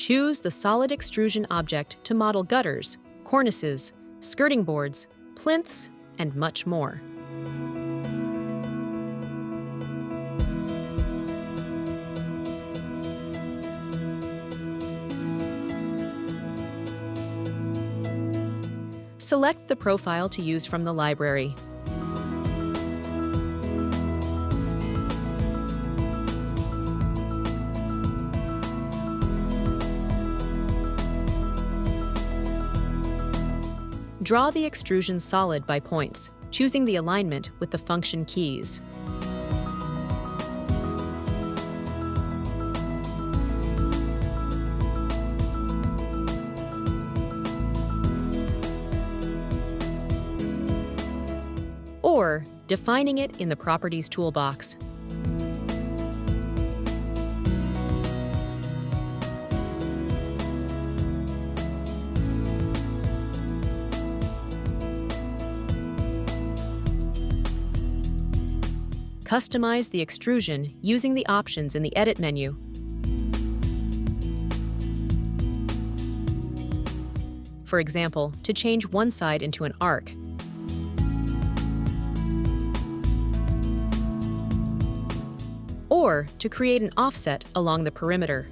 Choose the solid extrusion object to model gutters, cornices, skirting boards, plinths, and much more. Select the profile to use from the library. Draw the extrusion solid by points, choosing the alignment with the function keys. Or defining it in the Properties toolbox. Customize the extrusion using the options in the Edit menu. For example, to change one side into an arc. Or to create an offset along the perimeter.